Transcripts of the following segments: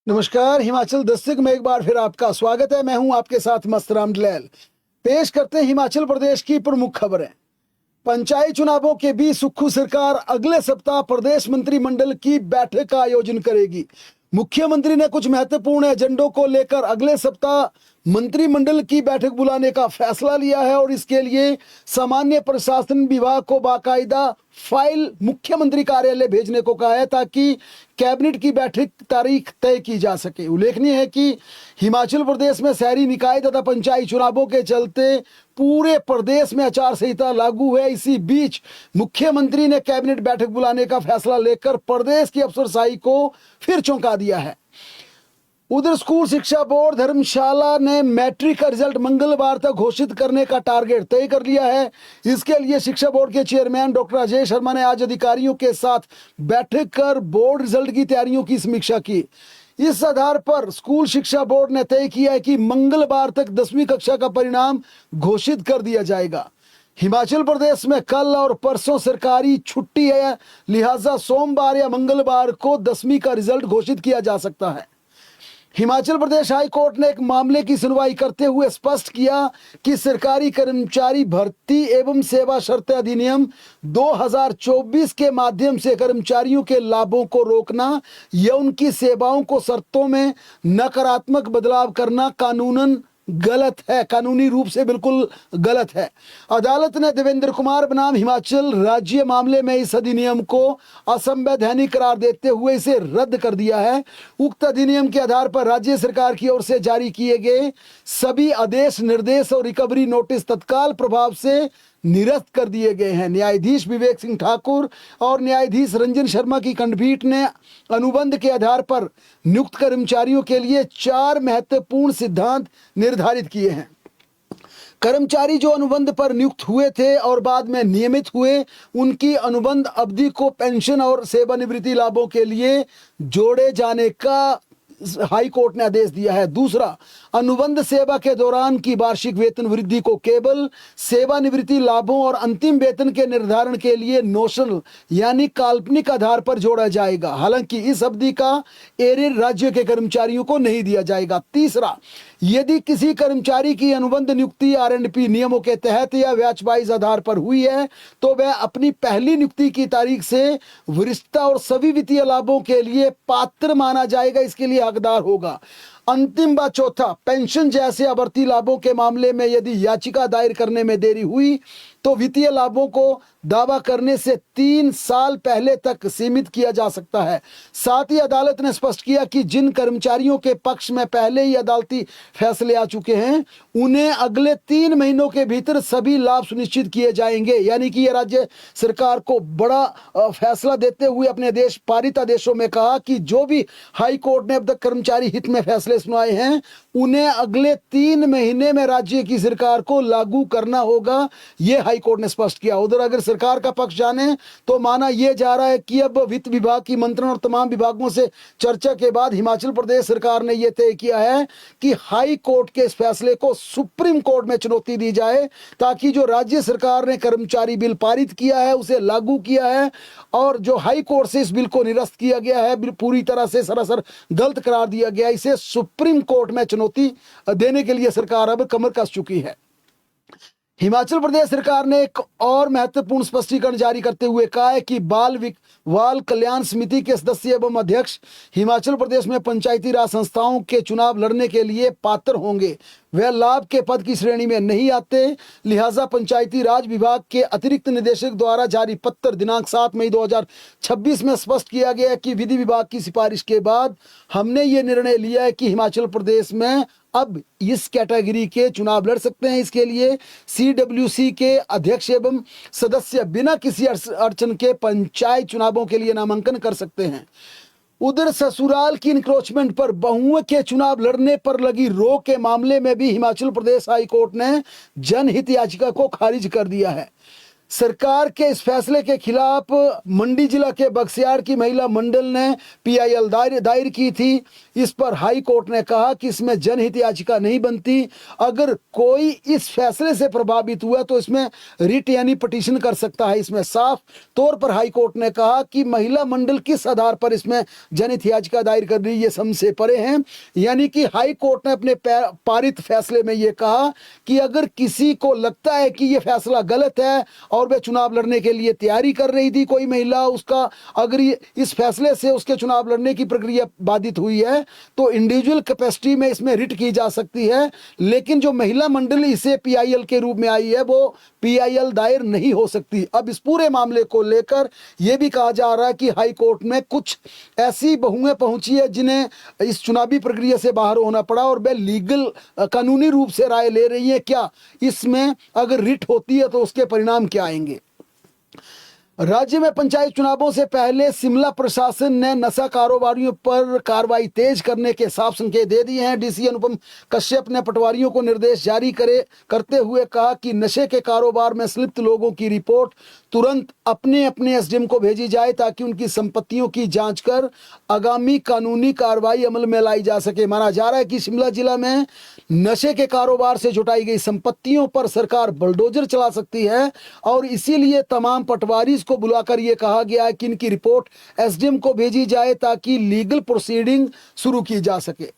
नमस्कार, हिमाचल दस्तक में एक बार फिर आपका स्वागत है। मैं हूं आपके साथ मस्तराम डलैल। पेश करते हैं हिमाचल प्रदेश की प्रमुख खबरें। पंचायत चुनावों के बीच सुक्खू सरकार अगले सप्ताह प्रदेश मंत्रिमंडल की बैठक का आयोजन करेगी। मुख्यमंत्री ने कुछ महत्वपूर्ण एजेंडों को लेकर अगले सप्ताह मंत्रिमंडल की बैठक बुलाने का फैसला लिया है और इसके लिए सामान्य प्रशासन विभाग को बाकायदा फाइल मुख्यमंत्री कार्यालय भेजने को कहा है ताकि कैबिनेट की बैठक तारीख तय की जा सके। उल्लेखनीय है कि हिमाचल प्रदेश में शहरी निकाय तथा पंचायत चुनावों के चलते पूरे प्रदेश में आचार संहिता लागू है। इसी बीच मुख्यमंत्री ने कैबिनेट बैठक बुलाने का फैसला लेकर प्रदेश की अफसरशाही को फिर चौंका दिया है। उधर स्कूल शिक्षा बोर्ड धर्मशाला ने मैट्रिक का रिजल्ट मंगलवार तक घोषित करने का टारगेट तय कर लिया है। इसके लिए शिक्षा बोर्ड के चेयरमैन डॉक्टर अजय शर्मा ने आज अधिकारियों के साथ बैठक कर बोर्ड रिजल्ट की तैयारियों की समीक्षा की। इस आधार पर स्कूल शिक्षा बोर्ड ने तय किया है कि मंगलवार तक 10वीं कक्षा का परिणाम घोषित कर दिया जाएगा। हिमाचल प्रदेश में कल और परसों सरकारी छुट्टी है, लिहाजा सोमवार या मंगलवार को 10वीं का रिजल्ट घोषित किया जा सकता है। हिमाचल प्रदेश हाई कोर्ट ने एक मामले की सुनवाई करते हुए स्पष्ट किया कि सरकारी कर्मचारी भर्ती एवं सेवा शर्तें अधिनियम 2024 के माध्यम से कर्मचारियों के लाभों को रोकना या उनकी सेवाओं को शर्तों में नकारात्मक बदलाव करना कानूनन गलत है, कानूनी रूप से बिल्कुल गलत है। अदालत ने देवेंद्र कुमार बनाम हिमाचल राज्य मामले में इस अधिनियम को असंवैधानिक करार देते हुए इसे रद्द कर दिया है। उक्त अधिनियम के आधार पर राज्य सरकार की ओर से जारी किए गए सभी आदेश, निर्देश और रिकवरी नोटिस तत्काल प्रभाव से निरस्त कर दिए गए हैं। न्यायाधीश विवेक सिंह ठाकुर और न्यायाधीश रंजन शर्मा की खंडपीठ ने अनुबंध के आधार पर नियुक्त कर्मचारियों के लिए 4 महत्वपूर्ण सिद्धांत निर्धारित किए हैं। कर्मचारी जो अनुबंध पर नियुक्त हुए थे और बाद में नियमित हुए, उनकी अनुबंध अवधि को पेंशन और सेवानिवृत्ति लाभों के लिए जोड़े जाने का हाई कोर्ट ने आदेश दिया है। दूसरा, अनुबंध सेवा के दौरान की वार्षिक वेतन वृद्धि को केवल सेवानिवृत्ति लाभों और अंतिम वेतन के निर्धारण के लिए नोशनल यानी काल्पनिक आधार पर जोड़ा जाएगा। हालांकि इस अवधि का एरियर राज्य के कर्मचारियों को नहीं दिया जाएगा। तीसरा, यदि किसी कर्मचारी की अनुबंध नियुक्ति आरएनपी नियमों के तहत या व्याजवाइज आधार पर हुई है तो वह अपनी पहली नियुक्ति की तारीख से वरिष्ठता और सभी वित्तीय लाभों के लिए पात्र माना जाएगा, इसके लिए हकदार होगा। अंतिम व चौथा, पेंशन जैसे आवर्ती लाभों के मामले में यदि याचिका दायर करने में देरी हुई तो वित्तीय लाभों को दावा करने से 3 साल पहले तक सीमित किया जा सकता है। साथ ही अदालत ने स्पष्ट किया कि जिन कर्मचारियों के पक्ष में पहले ही अदालती फैसले आ चुके हैं उन्हें अगले 3 महीनों के भीतर सभी लाभ सुनिश्चित किए जाएंगे। यानी कि यह राज्य सरकार को बड़ा फैसला देते हुए अपने देश पारित आदेशों में कहा कि जो भी हाई कोर्ट ने अब तक कर्मचारी हित में फैसले सुनाए हैं उन्हें अगले 3 महीने में राज्य की सरकार को लागू करना होगा, यह हाई कोर्ट ने स्पष्ट किया। उधर अगर सरकार का पक्ष जाने तो माना यह जा रहा है कि अब वित्त विभाग की मंत्रण और तमाम विभागों से चर्चा के बाद हिमाचल प्रदेश सरकार ने यह तय किया है कि हाई कोर्ट के इस फैसले को सुप्रीम कोर्ट में चुनौती दी जाए ताकि जो राज्य सरकार ने कर्मचारी बिल पारित किया है उसे लागू किया है और जो हाई कोर्ट से इस बिल को निरस्त किया गया है, पूरी तरह से सरासर गलत करार दिया गया, इसे सुप्रीम कोर्ट में चुनौती देने के लिए सरकार अब कमर कस चुकी है। हिमाचल प्रदेश सरकार ने एक और महत्वपूर्ण स्पष्टीकरण जारी करते हुए कहा है कि बाल कल्याण समिति के सदस्य एवं अध्यक्ष हिमाचल प्रदेश में पंचायती राज संस्थाओं के चुनाव लड़ने के लिए पात्र होंगे। वह लाभ के पद की श्रेणी में नहीं आते, लिहाजा पंचायती राज विभाग के अतिरिक्त निदेशक द्वारा जारी पत्र दिनांक 7 मई 2026 में स्पष्ट किया गया है कि विधि विभाग की सिफारिश के बाद हमने ये निर्णय लिया है कि हिमाचल प्रदेश में अब इस कैटेगरी के चुनाव लड़ सकते हैं। इसके लिए CWC के अध्यक्ष एवं सदस्य बिना किसी अड़चन के पंचायत चुनावों के लिए नामांकन कर सकते हैं। उधर ससुराल की इंक्रोचमेंट पर बहुओं के चुनाव लड़ने पर लगी रोक के मामले में भी हिमाचल प्रदेश हाई कोर्ट ने जनहित याचिका को खारिज कर दिया है। सरकार के इस फैसले के खिलाफ मंडी जिला के बख्तियार की महिला मंडल ने पीआईएल दायर की थी। इस पर हाई कोर्ट ने कहा कि इसमें जनहित याचिका नहीं बनती। अगर कोई इस फैसले से प्रभावित हुआ तो इसमें रिट यानी पिटीशन कर सकता है। इसमें साफ तौर पर हाई कोर्ट ने कहा कि महिला मंडल किस आधार पर इसमें जनहित याचिका दायर कर रही है, ये समझ से परे हैं। यानी कि हाई कोर्ट ने अपने पारित फैसले में ये कहा कि अगर किसी को लगता है कि ये फैसला गलत है और वह चुनाव लड़ने के लिए तैयारी कर रही थी, कोई महिला, उसका अगर इस फैसले से उसके चुनाव लड़ने की प्रक्रिया बाधित हुई है तो इंडिविजुअल कैपेसिटी में इसमें रिट की जा सकती है। लेकिन जो महिला मंडल इसे पीआईएल के रूप में आई है वो पीआईएल दायर नहीं हो सकती। अब इस पूरे मामले को लेकर यह भी कहा जा रहा है कि हाई कोर्ट में कुछ ऐसी बहुएं पहुंची है जिन्हें इस चुनावी प्रक्रिया से बाहर होना पड़ा और वे लीगल कानूनी रूप से राय ले रही है। क्या इसमें अगर रिट होती है तो उसके परिणाम क्या आएंगे? राज्य में पंचायत चुनावों से पहले शिमला प्रशासन ने नशा कारोबारियों पर कार्रवाई तेज करने के साफ संकेत दे दिए हैं। डीसी अनुपम कश्यप ने पटवारियों को निर्देश जारी करते हुए कहा कि नशे के कारोबार में संलिप्त लोगों की रिपोर्ट तुरंत अपने अपने एसडीएम को भेजी जाए ताकि उनकी संपत्तियों की जांच कर आगामी कानूनी कार्रवाई अमल में लाई जा सके। माना जा रहा है कि शिमला जिला में नशे के कारोबार से जुटाई गई संपत्तियों पर सरकार बुलडोजर चला सकती है और इसीलिए तमाम पटवारी को बुलाकर यह कहा गया है कि इनकी रिपोर्ट एसडीएम को भेजी जाए ताकि लीगल प्रोसीडिंग शुरू की जा सके।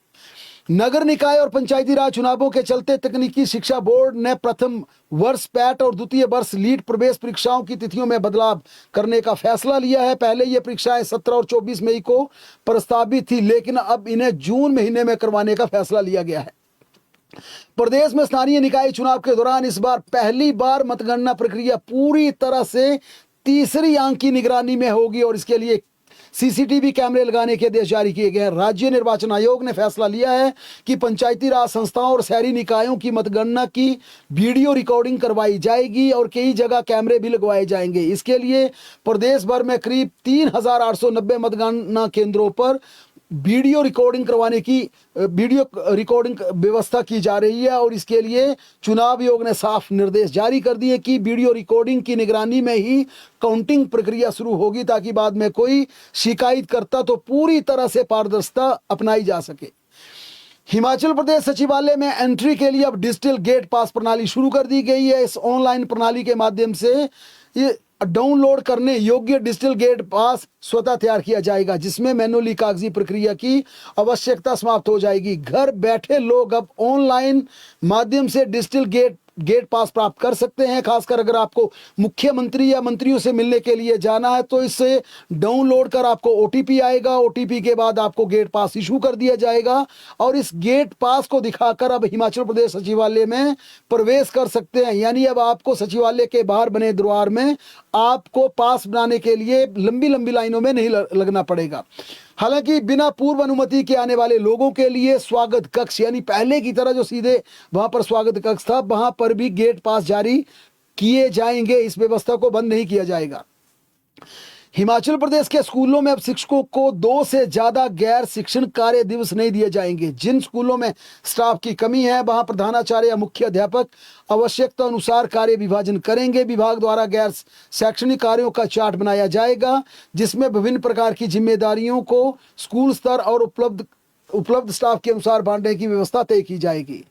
नगर निकाय और पंचायती राज चुनावों के चलते तकनीकी शिक्षा बोर्ड ने प्रथम वर्ष पैट और द्वितीय वर्ष लीड प्रवेश परीक्षाओं की तिथियों में बदलाव करने का फैसला लिया है। पहले ये परीक्षाएं 17 और 24 मई को प्रस्तावित थी, लेकिन अब इन्हें जून महीने में करवाने का फैसला लिया गया है। प्रदेश में स्थानीय निकाय चुनाव के दौरान इस बार पहली बार मतगणना प्रक्रिया पूरी तरह से तीसरी आंख की निगरानी में होगी और इसके लिए सीसीटीवी कैमरे लगाने के आदेश जारी किए गए हैं। राज्य निर्वाचन आयोग ने फैसला लिया है कि पंचायती राज संस्थाओं और शहरी निकायों की मतगणना की वीडियो रिकॉर्डिंग करवाई जाएगी और कई जगह कैमरे भी लगवाए जाएंगे। इसके लिए प्रदेश भर में करीब 3,890 मतगणना केंद्रों पर वीडियो रिकॉर्डिंग व्यवस्था की जा रही है और इसके लिए चुनाव आयोग ने साफ निर्देश जारी कर दिए कि वीडियो रिकॉर्डिंग की निगरानी में ही काउंटिंग प्रक्रिया शुरू होगी ताकि बाद में कोई शिकायत करता तो पूरी तरह से पारदर्शिता अपनाई जा सके। हिमाचल प्रदेश सचिवालय में एंट्री के लिए अब डिजिटल गेट पास प्रणाली शुरू कर दी गई है। इस ऑनलाइन प्रणाली के माध्यम से ये डाउनलोड करने योग्य डिजिटल गेट पास स्वतः तैयार किया जाएगा, जिसमें मैनुअली कागजी प्रक्रिया की आवश्यकता समाप्त हो जाएगी। घर बैठे लोग अब ऑनलाइन माध्यम से डिजिटल गेट पास प्राप्त कर सकते हैं। खासकर अगर आपको मुख्यमंत्री या मंत्रियों से मिलने के लिए जाना है तो इससे डाउनलोड कर आपको ओटीपी आएगा। ओटीपी के बाद आपको गेट पास इशू कर दिया जाएगा और इस गेट पास को दिखाकर अब हिमाचल प्रदेश सचिवालय में प्रवेश कर सकते हैं। यानी अब आपको सचिवालय के बाहर बने द्वार में आपको पास बनाने के लिए लंबी लंबी लाइनों में नहीं लगना पड़ेगा। हालांकि बिना पूर्व अनुमति के आने वाले लोगों के लिए स्वागत कक्ष, यानी पहले की तरह जो सीधे वहां पर स्वागत कक्ष था, वहां पर भी गेट पास जारी किए जाएंगे। इस व्यवस्था को बंद नहीं किया जाएगा। हिमाचल प्रदेश के स्कूलों में अब शिक्षकों को 2 से ज्यादा गैर शिक्षण कार्य दिवस नहीं दिए जाएंगे। जिन स्कूलों में स्टाफ की कमी है वहां प्रधानाचार्य या मुख्य अध्यापक आवश्यकता अनुसार कार्य विभाजन करेंगे। विभाग द्वारा गैर शैक्षणिक कार्यों का चार्ट बनाया जाएगा जिसमें विभिन्न प्रकार की जिम्मेदारियों को स्कूल स्तर और उपलब्ध स्टाफ के अनुसार बांटने की व्यवस्था तय की जाएगी।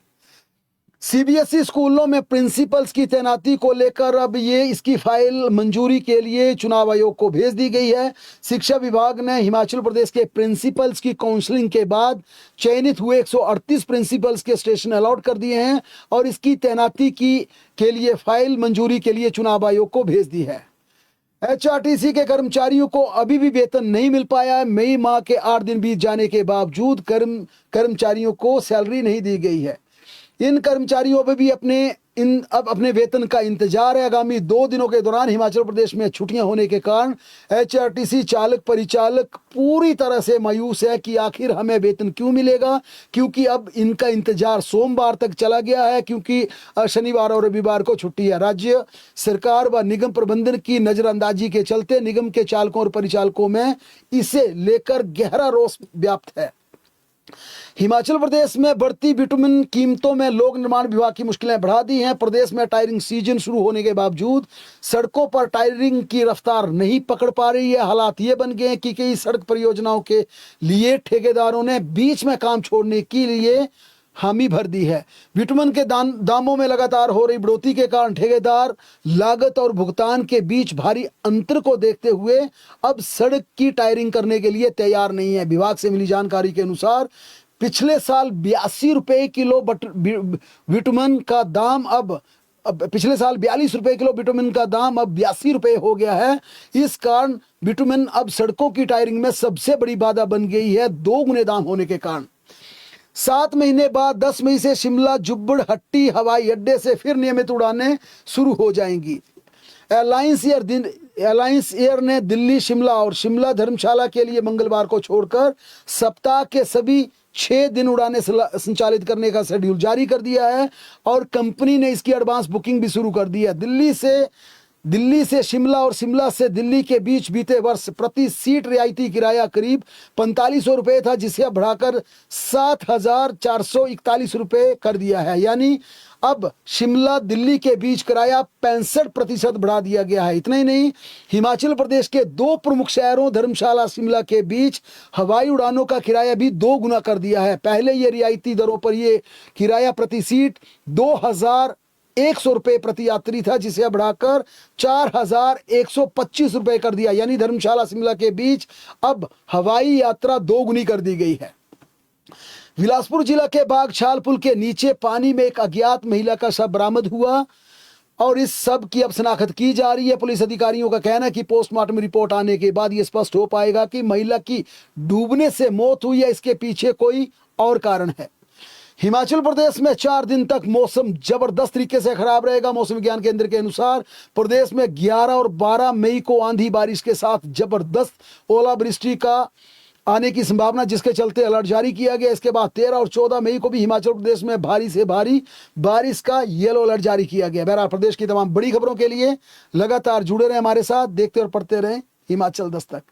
सीबीएसई स्कूलों में प्रिंसिपल्स की तैनाती को लेकर अब इसकी फाइल मंजूरी के लिए चुनाव आयोग को भेज दी गई है। शिक्षा विभाग ने हिमाचल प्रदेश के प्रिंसिपल्स की काउंसलिंग के बाद चयनित हुए 138 प्रिंसिपल्स के स्टेशन अलॉट कर दिए हैं और इसकी तैनाती के लिए फाइल मंजूरी के लिए चुनाव आयोग को भेज दी है। एचआरटीसी के कर्मचारियों को अभी भी वेतन नहीं मिल पाया है। मई माह के 8 दिन बीत जाने के बावजूद कर्मचारियों को सैलरी नहीं दी गई है। इन कर्मचारियों पर भी अपने वेतन का इंतजार है। आगामी 2 दिनों के दौरान हिमाचल प्रदेश में छुट्टियां होने के कारण एचआरटीसी चालक परिचालक पूरी तरह से मायूस है कि आखिर हमें वेतन क्यों मिलेगा, क्योंकि अब इनका इंतजार सोमवार तक चला गया है क्योंकि शनिवार और रविवार को छुट्टी है। राज्य सरकार व निगम प्रबंधन की नजरअंदाजी के चलते निगम के चालकों और परिचालकों में इसे लेकर गहरा रोष व्याप्त है। हिमाचल प्रदेश में बढ़ती बिटुमिन कीमतों में लोक निर्माण विभाग की मुश्किलें बढ़ा दी हैं। प्रदेश में टायरिंग सीजन शुरू होने के बावजूद सड़कों पर टायरिंग की रफ्तार नहीं पकड़ पा रही है। हालात ये बन गए हैं कि कई सड़क परियोजनाओं के लिए ठेकेदारों ने बीच में काम छोड़ने के लिए हामी भर दी है। बिटुमिन के दामों में लगातार हो रही बढ़ोतरी के कारण ठेकेदार लागत और भुगतान के बीच भारी अंतर को देखते हुए अब सड़क की टायरिंग करने के लिए तैयार नहीं है। विभाग से मिली जानकारी के अनुसार पिछले साल 82 रुपए किलो बिटुमिन का दाम अब पिछले साल 42 रुपए किलो बिटुमिन का दाम अब 82 रुपए हो गया है। इस कारण बिटुमिन अब सड़कों की टायरिंग में सबसे बड़ी बाधा बन गई है, 2 गुने दाम होने के कारण। 7 महीने बाद 10 मई से शिमला जुब्बड़ हट्टी हवाई अड्डे से फिर नियमित उड़ानें शुरू हो जाएंगी। एयरलाइंस एयर ने दिल्ली शिमला और शिमला धर्मशाला के लिए मंगलवार को छोड़कर सप्ताह के सभी 6 दिन उड़ानें संचालित करने का शेड्यूल जारी कर दिया है और कंपनी ने इसकी एडवांस बुकिंग भी शुरू कर दी है। दिल्ली से शिमला और शिमला से दिल्ली के बीच बीते वर्ष प्रति सीट रियायती किराया करीब 4500 रुपये था, जिसे अब बढ़ाकर 7441 रुपये कर दिया है। यानी अब शिमला दिल्ली के बीच किराया 65% बढ़ा दिया गया है। इतना ही नहीं, हिमाचल प्रदेश के 2 प्रमुख शहरों धर्मशाला शिमला के बीच हवाई उड़ानों का किराया भी 2 गुना कर दिया है। पहले ये रियायती दरों पर ये किराया प्रति सीट 2100 रुपये प्रति यात्री था, जिसे अब बढ़ाकर 4125 रुपये कर दिया। यानी धर्मशाला शिमला के बीच अब हवाई यात्रा 2 गुनी कर दी गई है। बिलासपुर जिला के बागछाल पुल के नीचे पानी में एक अज्ञात महिला का शव बरामद हुआ और इस सब की अब शनाख्त की जा रही है। पुलिस अधिकारियों का कहना है कि पोस्टमार्टम रिपोर्ट आने के बाद ये स्पष्ट हो पाएगा कि महिला की डूबने से मौत हुई है, इसके पीछे कोई और कारण है। हिमाचल प्रदेश में 4 दिन तक मौसम जबरदस्त तरीके से खराब रहेगा। मौसम विज्ञान केंद्र के अनुसार प्रदेश में 11 और 12 मई को आंधी बारिश के साथ जबरदस्त ओलावृष्टि का आने की संभावना, जिसके चलते अलर्ट जारी किया गया। इसके बाद 13 और 14 मई को भी हिमाचल प्रदेश में भारी से भारी बारिश का येलो अलर्ट जारी किया गया। बहरहाल प्रदेश की तमाम बड़ी खबरों के लिए लगातार जुड़े रहें हमारे साथ, देखते और पढ़ते रहें हिमाचल दस्तक।